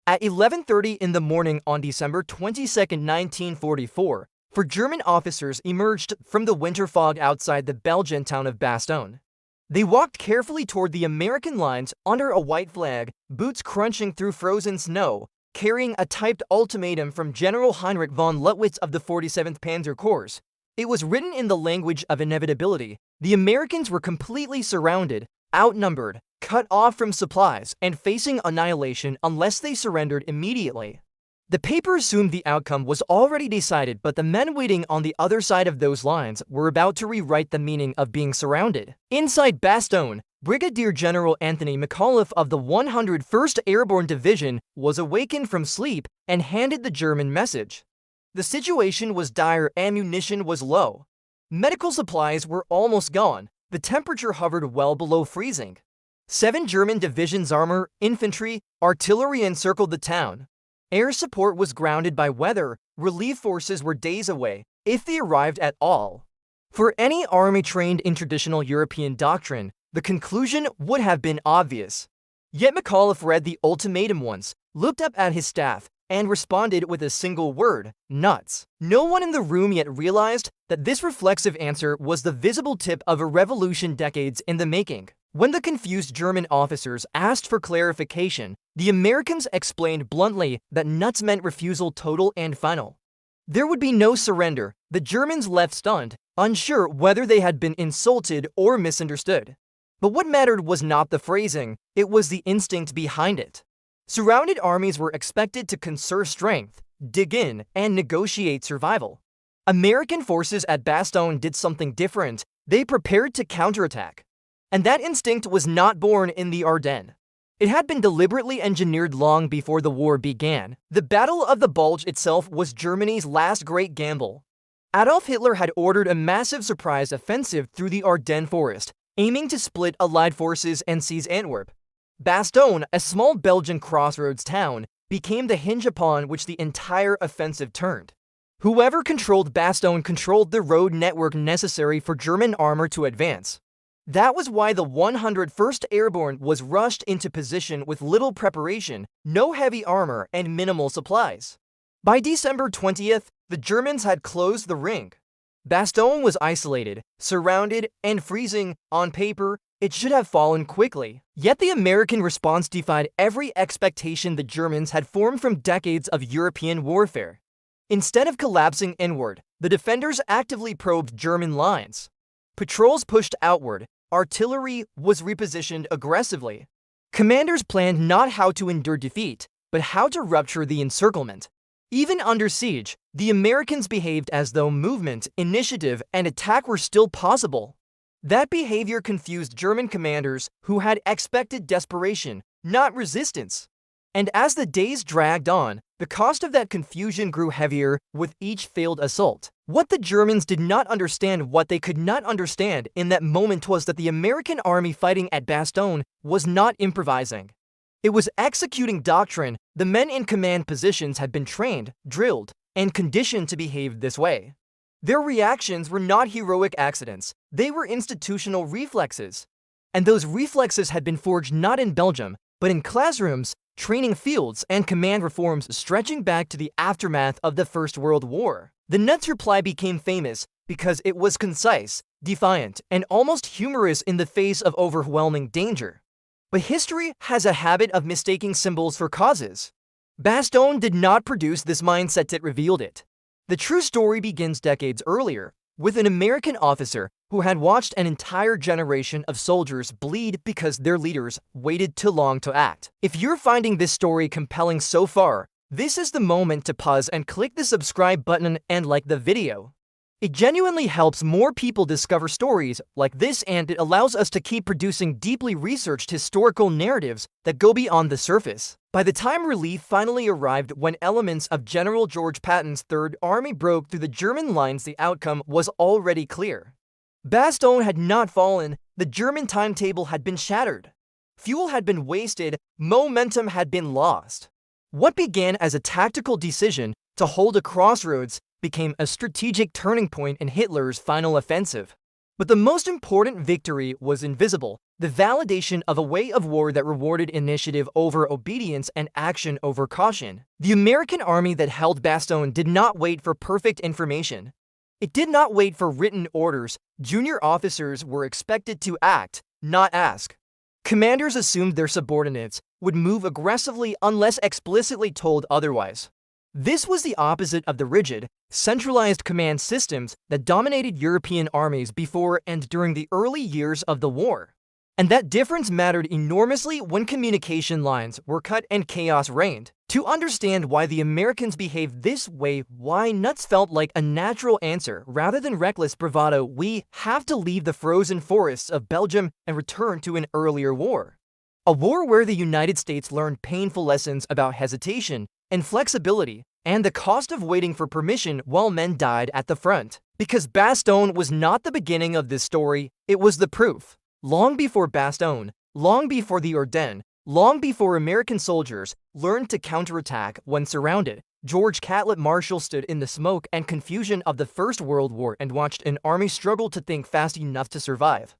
At 11:30 in the morning on December 22, 1944, four German officers emerged from the winter fog outside the Belgian town of Bastogne. They walked carefully toward the American lines under a white flag, boots crunching through frozen snow, carrying a typed ultimatum from General Heinrich von Luttwitz of the 47th Panzer Corps. It was written in the language of inevitability. The Americans were completely surrounded, outnumbered, cut off from supplies, and facing annihilation unless they surrendered immediately. The paper assumed the outcome was already decided, but the men waiting on the other side of those lines were about to rewrite the meaning of being surrounded. Inside Bastogne, Brigadier General Anthony McAuliffe of the 101st Airborne Division was awakened from sleep and handed the German message. The situation was dire, ammunition was low. Medical supplies were almost gone. The temperature hovered well below freezing. 7 German divisions armor, infantry, artillery encircled the town. Air support was grounded by weather. Relief forces were days away, if they arrived at all. For any army trained in traditional European doctrine, the conclusion would have been obvious. Yet McAuliffe read the ultimatum once, looked up at his staff, and responded with a single word: nuts. No one in the room yet realized that this reflexive answer was the visible tip of a revolution decades in the making. When the confused German officers asked for clarification, the Americans explained bluntly that nuts meant refusal total and final. There would be no surrender. The Germans left stunned, unsure whether they had been insulted or misunderstood. But what mattered was not the phrasing, it was the instinct behind it. Surrounded armies were expected to conserve strength, dig in, and negotiate survival. American forces at Bastogne did something different. They prepared to counterattack. And that instinct was not born in the Ardennes. It had been deliberately engineered long before the war began. The Battle of the Bulge itself was Germany's last great gamble. Adolf Hitler had ordered a massive surprise offensive through the Ardennes forest, aiming to split Allied forces and seize Antwerp. Bastogne, a small Belgian crossroads town, became the hinge upon which the entire offensive turned. Whoever controlled Bastogne controlled the road network necessary for German armor to advance. That was why the 101st Airborne was rushed into position with little preparation, no heavy armor, and minimal supplies. By December 20th, the Germans had closed the ring. Bastogne was isolated, surrounded, and freezing. On paper, it should have fallen quickly. Yet the American response defied every expectation the Germans had formed from decades of European warfare. Instead of collapsing inward, the defenders actively probed German lines. Patrols pushed outward. Artillery was repositioned aggressively. Commanders planned not how to endure defeat, but how to rupture the encirclement. Even under siege, the Americans behaved as though movement, initiative, and attack were still possible. That behavior confused German commanders who had expected desperation, not resistance. And as the days dragged on, the cost of that confusion grew heavier with each failed assault. What the Germans did not understand, what they could not understand in that moment, was that the American army fighting at Bastogne was not improvising. It was executing doctrine. The men in command positions had been trained, drilled, and conditioned to behave this way. Their reactions were not heroic accidents. They were institutional reflexes. And those reflexes had been forged not in Belgium, but in classrooms, training fields, and command reforms stretching back to the aftermath of the First World War. The nuts reply became famous because it was concise, defiant, and almost humorous in the face of overwhelming danger. But history has a habit of mistaking symbols for causes. Bastogne did not produce this mindset, it revealed it. The true story begins decades earlier, with an American officer who had watched an entire generation of soldiers bleed because their leaders waited too long to act. If you're finding this story compelling so far, this is the moment to pause and click the subscribe button and like the video. It genuinely helps more people discover stories like this, and it allows us to keep producing deeply researched historical narratives that go beyond the surface. By the time relief finally arrived, when elements of General George Patton's Third Army broke through the German lines, the outcome was already clear. Bastogne had not fallen. The German timetable had been shattered. Fuel had been wasted. Momentum had been lost. What began as a tactical decision to hold a crossroads became a strategic turning point in Hitler's final offensive. But the most important victory was invisible. the validation of a way of war that rewarded initiative over obedience and action over caution. The American army that held Bastogne did not wait for perfect information. It did not wait for written orders. Junior officers were expected to act, not ask. Commanders assumed their subordinates would move aggressively unless explicitly told otherwise. This was the opposite of the rigid, centralized command systems that dominated European armies before and during the early years of the war. And that difference mattered enormously when communication lines were cut and chaos reigned. To understand why the Americans behaved this way, why nuts felt like a natural answer rather than reckless bravado, we have to leave the frozen forests of Belgium and return to an earlier war. A war where the United States learned painful lessons about hesitation and flexibility and the cost of waiting for permission while men died at the front. Because Bastogne was not the beginning of this story, it was the proof. Long before Bastogne, long before the Ardennes, long before American soldiers learned to counterattack when surrounded, George Catlett Marshall stood in the smoke and confusion of the First World War and watched an army struggle to think fast enough to survive.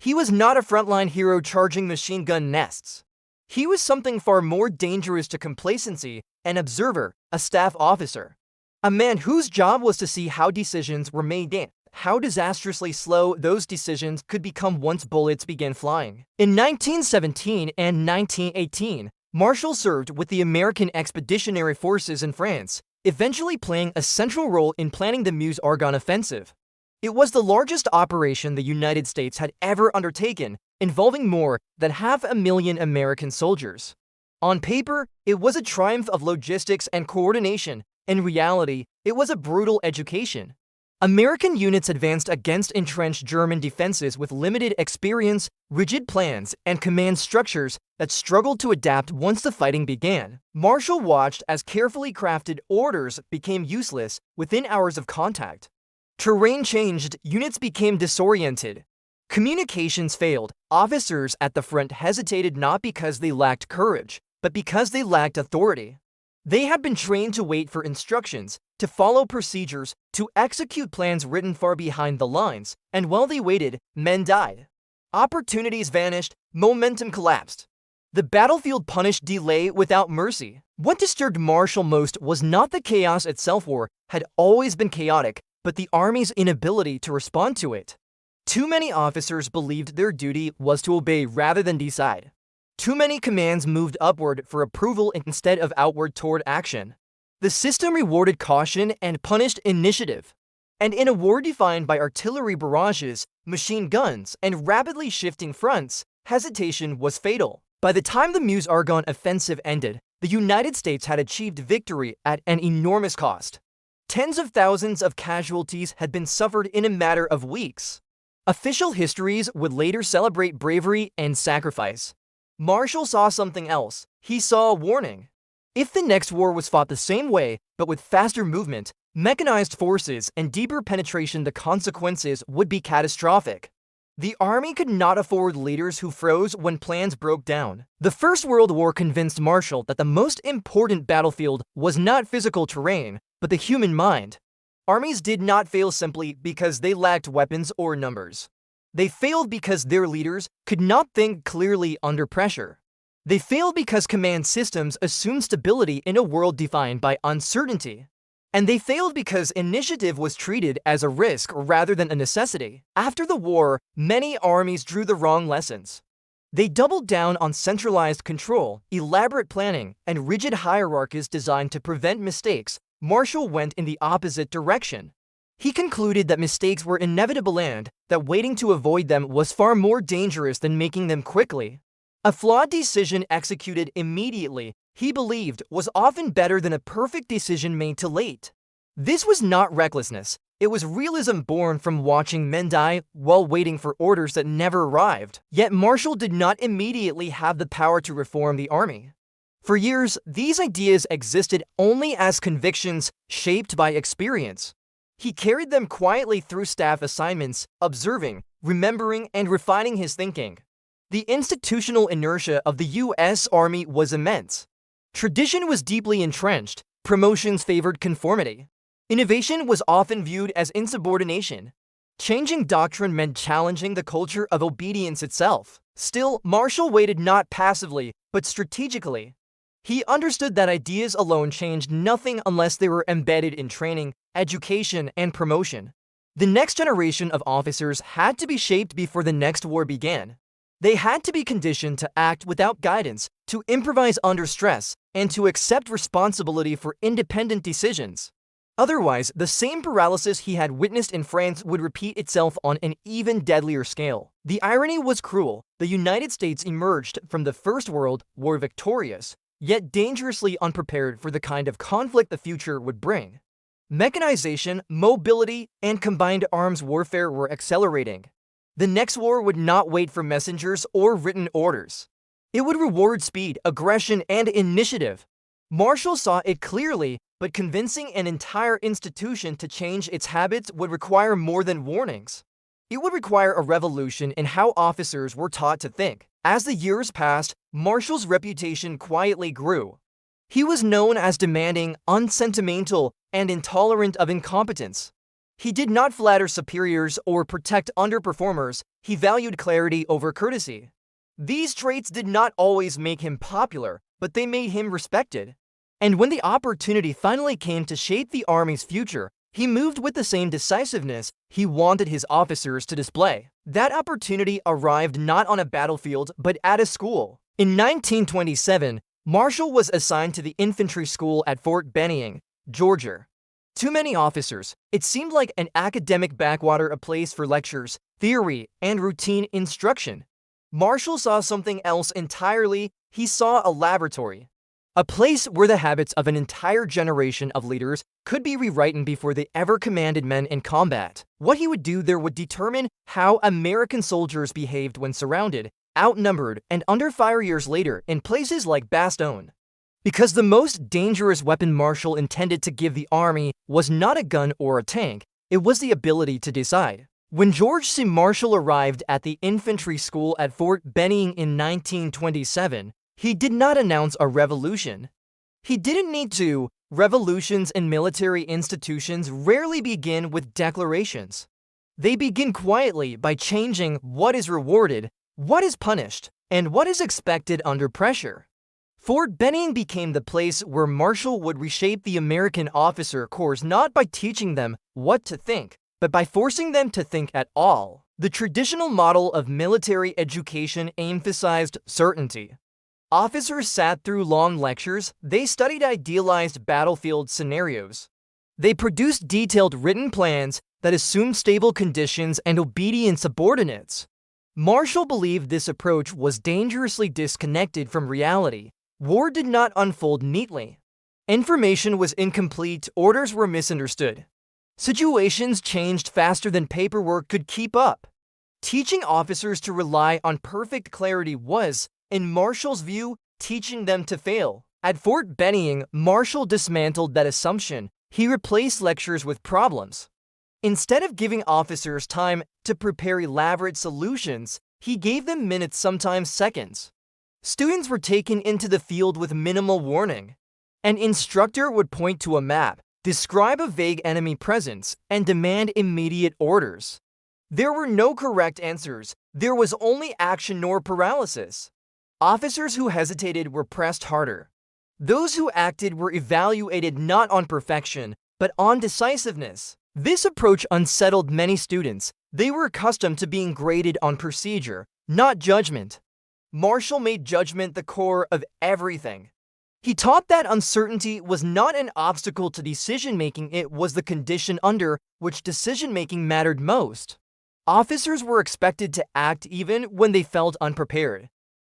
He was not a frontline hero charging machine gun nests. He was something far more dangerous to complacency, an observer, a staff officer. A man whose job was to see how decisions were made and how disastrously slow those decisions could become once bullets began flying. In 1917 and 1918, Marshall served with the American Expeditionary Forces in France, eventually playing a central role in planning the Meuse Argonne Offensive. It was the largest operation the United States had ever undertaken, involving more than 500,000 American soldiers. On paper, it was a triumph of logistics and coordination. In reality, it was a brutal education. American units advanced against entrenched German defenses with limited experience, rigid plans, and command structures that struggled to adapt once the fighting began. Marshall watched as carefully crafted orders became useless within hours of contact. Terrain changed, units became disoriented. Communications failed. Officers at the front hesitated not because they lacked courage, but because they lacked authority. They had been trained to wait for instructions, to follow procedures, to execute plans written far behind the lines, and while they waited, men died. Opportunities vanished, momentum collapsed. The battlefield punished delay without mercy. What disturbed Marshall most was not the chaos itself. War had always been chaotic, but the army's inability to respond to it. Too many officers believed their duty was to obey rather than decide. Too many commands moved upward for approval instead of outward toward action. The system rewarded caution and punished initiative. And in a war defined by artillery barrages, machine guns, and rapidly shifting fronts, hesitation was fatal. By the time the Meuse-Argonne Offensive ended, the United States had achieved victory at an enormous cost. Tens of thousands of casualties had been suffered in a matter of weeks. Official histories would later celebrate bravery and sacrifice. Marshall saw something else. He saw a warning. If the next war was fought the same way, but with faster movement, mechanized forces, and deeper penetration, the consequences would be catastrophic. The army could not afford leaders who froze when plans broke down. The First World War convinced Marshall that the most important battlefield was not physical terrain, but the human mind. Armies did not fail simply because they lacked weapons or numbers. They failed because their leaders could not think clearly under pressure. They failed because command systems assumed stability in a world defined by uncertainty. And they failed because initiative was treated as a risk rather than a necessity. After the war, many armies drew the wrong lessons. They doubled down on centralized control, elaborate planning, and rigid hierarchies designed to prevent mistakes. Marshall went in the opposite direction. He concluded that mistakes were inevitable and that waiting to avoid them was far more dangerous than making them quickly. A flawed decision executed immediately, he believed, was often better than a perfect decision made too late. This was not recklessness. It was realism born from watching men die while waiting for orders that never arrived. Yet Marshall did not immediately have the power to reform the army. For years, these ideas existed only as convictions shaped by experience. He carried them quietly through staff assignments, observing, remembering, and refining his thinking. The institutional inertia of the U.S. Army was immense. Tradition was deeply entrenched. Promotions favored conformity. Innovation was often viewed as insubordination. Changing doctrine meant challenging the culture of obedience itself. Still, Marshall waited not passively, but strategically. He understood that ideas alone changed nothing unless they were embedded in training, education, and promotion. The next generation of officers had to be shaped before the next war began. They had to be conditioned to act without guidance, to improvise under stress, and to accept responsibility for independent decisions. Otherwise, the same paralysis he had witnessed in France would repeat itself on an even deadlier scale. The irony was cruel. The United States emerged from the First World War victorious, yet dangerously unprepared for the kind of conflict the future would bring. Mechanization, mobility, and combined arms warfare were accelerating. The next war would not wait for messengers or written orders. It would reward speed, aggression, and initiative. Marshall saw it clearly, but convincing an entire institution to change its habits would require more than warnings. It would require a revolution in how officers were taught to think. As the years passed, Marshall's reputation quietly grew. He was known as demanding, unsentimental, and intolerant of incompetence. He did not flatter superiors or protect underperformers. He valued clarity over courtesy. These traits did not always make him popular, but they made him respected. And when the opportunity finally came to shape the Army's future, he moved with the same decisiveness he wanted his officers to display. That opportunity arrived not on a battlefield, but at a school. In 1927, Marshall was assigned to the infantry school at Fort Benning, Georgia. Too many officers, it seemed like an academic backwater, a place for lectures, theory, and routine instruction. Marshall saw something else entirely. He saw a laboratory. A place where the habits of an entire generation of leaders could be rewritten before they ever commanded men in combat. What he would do there would determine how American soldiers behaved when surrounded, outnumbered, and under fire years later in places like Bastogne. Because the most dangerous weapon Marshall intended to give the Army was not a gun or a tank, it was the ability to decide. When George C. Marshall arrived at the infantry school at Fort Benning in 1927, he did not announce a revolution. He didn't need to. Revolutions in military institutions rarely begin with declarations. They begin quietly by changing what is rewarded, what is punished, and what is expected under pressure. Fort Benning became the place where Marshall would reshape the American officer corps not by teaching them what to think, but by forcing them to think at all. The traditional model of military education emphasized certainty. Officers sat through long lectures. They studied idealized battlefield scenarios. They produced detailed written plans that assumed stable conditions and obedient subordinates. Marshall believed this approach was dangerously disconnected from reality. War did not unfold neatly. Information was incomplete, orders were misunderstood. Situations changed faster than paperwork could keep up. Teaching officers to rely on perfect clarity was, in Marshall's view, teaching them to fail. At Fort Benning, Marshall dismantled that assumption. He replaced lectures with problems. Instead of giving officers time to prepare elaborate solutions, he gave them minutes, sometimes seconds. Students were taken into the field with minimal warning. An instructor would point to a map, describe a vague enemy presence, and demand immediate orders. There were no correct answers. There was only action nor paralysis. Officers who hesitated were pressed harder. Those who acted were evaluated not on perfection, but on decisiveness. This approach unsettled many students. They were accustomed to being graded on procedure, not judgment. Marshall made judgment the core of everything. He taught that uncertainty was not an obstacle to decision-making, it was the condition under which decision-making mattered most. Officers were expected to act even when they felt unprepared.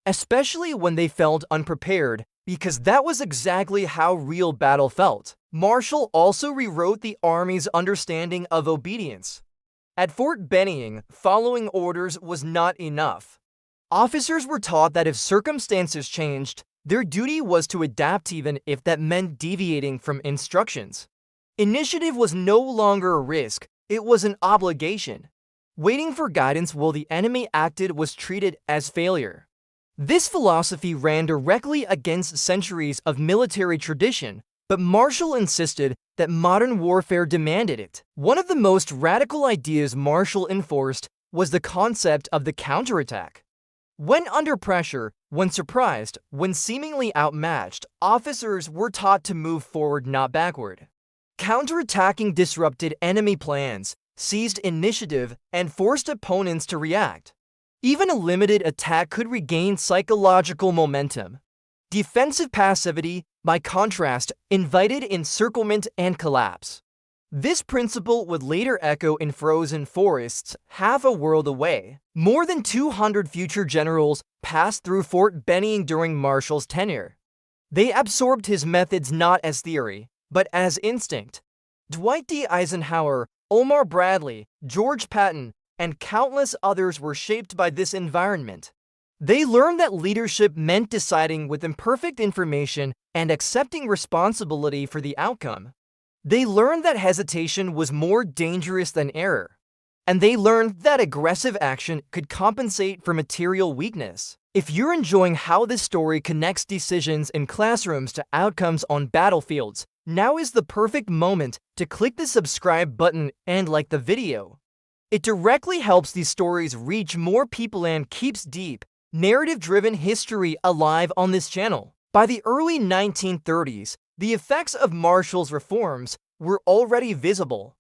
Especially when they felt unprepared, because that was exactly how real battle felt. Marshall also rewrote the Army's understanding of obedience. At Fort Benning, following orders was not enough. Officers were taught that if circumstances changed, their duty was to adapt even if that meant deviating from instructions. Initiative was no longer a risk, it was an obligation. Waiting for guidance while the enemy acted was treated as failure. This philosophy ran directly against centuries of military tradition, but Marshall insisted that modern warfare demanded it. One of the most radical ideas Marshall enforced was the concept of the counterattack. When under pressure, when surprised, when seemingly outmatched, officers were taught to move forward, not backward. Counterattacking disrupted enemy plans, seized initiative, and forced opponents to react. Even a limited attack could regain psychological momentum. Defensive passivity, by contrast, invited encirclement and collapse. This principle would later echo in frozen forests half a world away. More than 200 future generals passed through Fort Benning during Marshall's tenure. They absorbed his methods not as theory, but as instinct. Dwight D. Eisenhower, Omar Bradley, George Patton, and countless others were shaped by this environment. They learned that leadership meant deciding with imperfect information and accepting responsibility for the outcome. They learned that hesitation was more dangerous than error. And they learned that aggressive action could compensate for material weakness. If you're enjoying how this story connects decisions in classrooms to outcomes on battlefields, now is the perfect moment to click the subscribe button and like the video. It directly helps these stories reach more people and keeps deep, narrative-driven history alive on this channel. By the early 1930s, the effects of Marshall's reforms were already visible.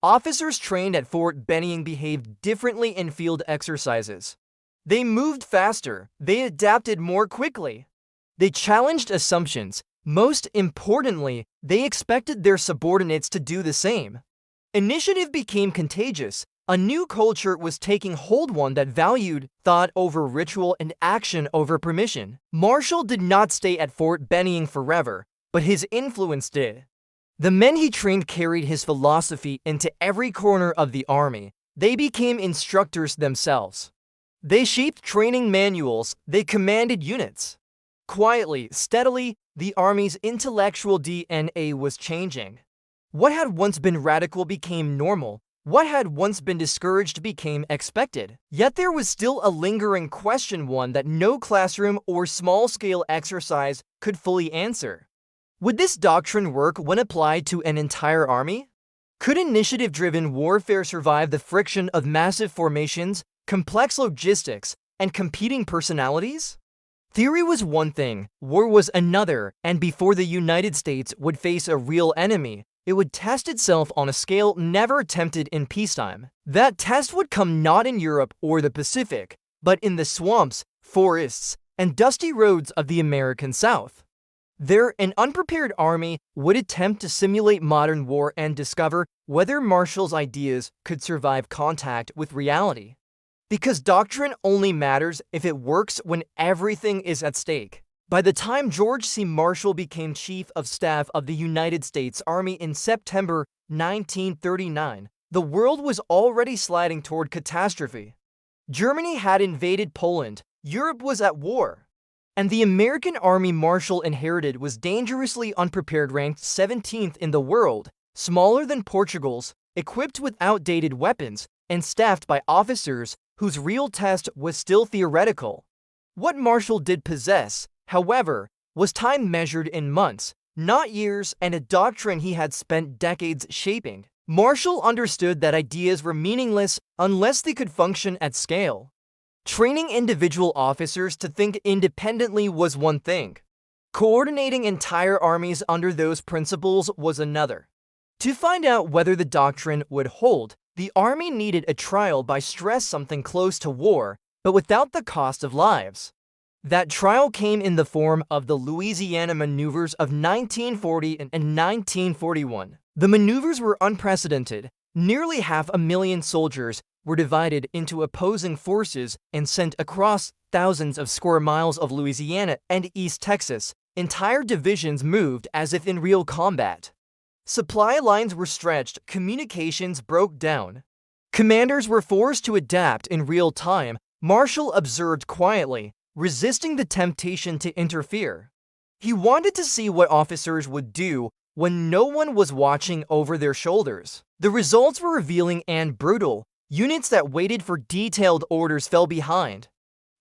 Officers trained at Fort Benning behaved differently in field exercises. They moved faster, they adapted more quickly. They challenged assumptions. Most importantly, they expected their subordinates to do the same. Initiative became contagious. A new culture was taking hold, one that valued thought over ritual and action over permission. Marshall did not stay at Fort Benning forever, but his influence did. The men he trained carried his philosophy into every corner of the army. They became instructors themselves. They shaped training manuals, they commanded units. Quietly, steadily, the army's intellectual DNA was changing. What had once been radical became normal. What had once been discouraged became expected. Yet there was still a lingering question, one that no classroom or small-scale exercise could fully answer. Would this doctrine work when applied to an entire army? Could initiative-driven warfare survive the friction of massive formations, complex logistics, and competing personalities? Theory was one thing, war was another, and before the United States would face a real enemy, it would test itself on a scale never attempted in peacetime. That test would come not in Europe or the Pacific, but in the swamps, forests, and dusty roads of the American South. There, an unprepared army would attempt to simulate modern war and discover whether Marshall's ideas could survive contact with reality. Because doctrine only matters if it works when everything is at stake. By the time George C. Marshall became Chief of Staff of the United States Army in September 1939, the world was already sliding toward catastrophe. Germany had invaded Poland, Europe was at war, and the American army Marshall inherited was dangerously unprepared, ranked 17th in the world, smaller than Portugal's, equipped with outdated weapons, and staffed by officers whose real test was still theoretical. What Marshall did possess, however, was time measured in months, not years, and a doctrine he had spent decades shaping. Marshall understood that ideas were meaningless unless they could function at scale. Training individual officers to think independently was one thing. Coordinating entire armies under those principles was another. To find out whether the doctrine would hold, the army needed a trial by stress, something close to war, but without the cost of lives. That trial came in the form of the Louisiana Maneuvers of 1940 and 1941. The maneuvers were unprecedented. Nearly 500,000 soldiers were divided into opposing forces and sent across thousands of square miles of Louisiana and East Texas. Entire divisions moved as if in real combat. Supply lines were stretched, communications broke down. Commanders were forced to adapt in real time. Marshall observed quietly, resisting the temptation to interfere. He wanted to see what officers would do when no one was watching over their shoulders. The results were revealing and brutal. Units that waited for detailed orders fell behind.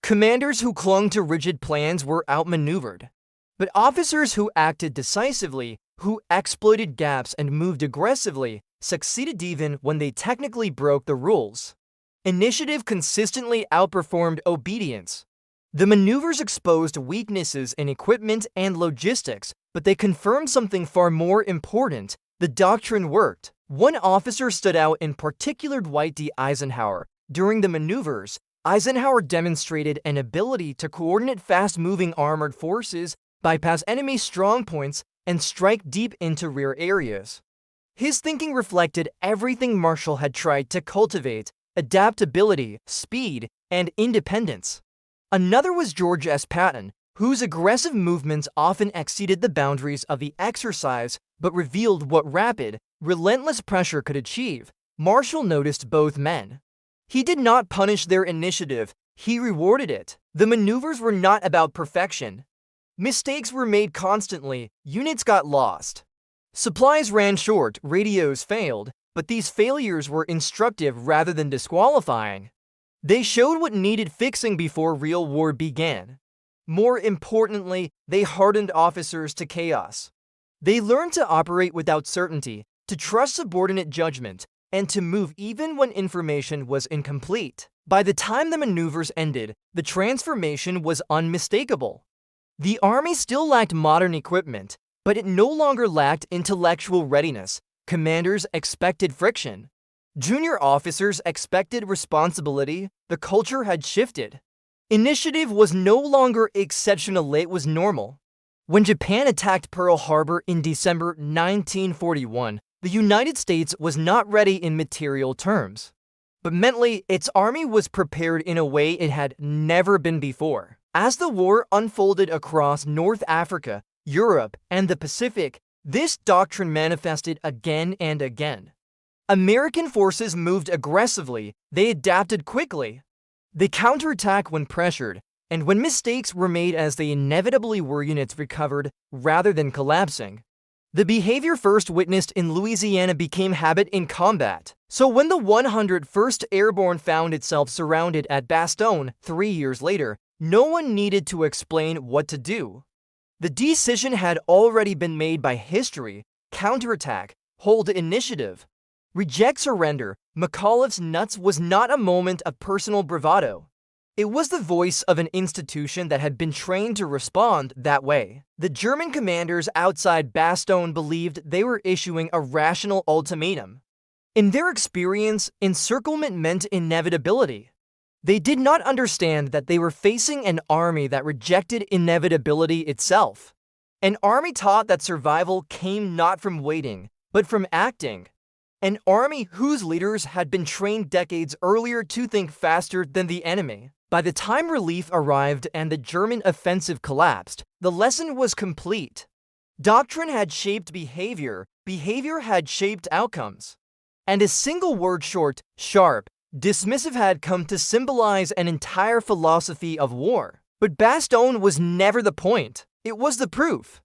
Commanders who clung to rigid plans were outmaneuvered. But officers who acted decisively, who exploited gaps and moved aggressively, succeeded even when they technically broke the rules. Initiative consistently outperformed obedience. The maneuvers exposed weaknesses in equipment and logistics, but they confirmed something far more important: the doctrine worked. One officer stood out in particular: Dwight D. Eisenhower. During the maneuvers, Eisenhower demonstrated an ability to coordinate fast-moving armored forces, bypass enemy strongpoints, and strike deep into rear areas. His thinking reflected everything Marshall had tried to cultivate: adaptability, speed, and independence. Another was George S. Patton, whose aggressive movements often exceeded the boundaries of the exercise but revealed what rapid, relentless pressure could achieve. Marshall noticed both men. He did not punish their initiative, he rewarded it. The maneuvers were not about perfection. Mistakes were made constantly, units got lost. Supplies ran short, radios failed, but these failures were instructive rather than disqualifying. They showed what needed fixing before real war began. More importantly, they hardened officers to chaos. They learned to operate without certainty, to trust subordinate judgment, and to move even when information was incomplete. By the time the maneuvers ended, the transformation was unmistakable. The Army still lacked modern equipment, but it no longer lacked intellectual readiness. Commanders expected friction. Junior officers expected responsibility. The culture had shifted. Initiative was no longer exceptional, it was normal. When Japan attacked Pearl Harbor in December 1941, the United States was not ready in material terms. But mentally, its army was prepared in a way it had never been before. As the war unfolded across North Africa, Europe, and the Pacific, this doctrine manifested again and again. American forces moved aggressively, they adapted quickly. They counterattacked when pressured, and when mistakes were made, as they inevitably were, units recovered rather than collapsing. The behavior first witnessed in Louisiana became habit in combat. So when the 101st Airborne found itself surrounded at Bastogne 3 years later, no one needed to explain what to do. The decision had already been made by history: counterattack, hold initiative, reject surrender. McAuliffe's nuts was not a moment of personal bravado. It was the voice of an institution that had been trained to respond that way. The German commanders outside Bastogne believed they were issuing a rational ultimatum. In their experience, encirclement meant inevitability. They did not understand that they were facing an army that rejected inevitability itself. An army taught that survival came not from waiting, but from acting. An army whose leaders had been trained decades earlier to think faster than the enemy. By the time relief arrived and the German offensive collapsed, the lesson was complete. Doctrine had shaped behavior, behavior had shaped outcomes. And a single word short, sharp, dismissive had come to symbolize an entire philosophy of war. But Bastogne was never the point, it was the proof.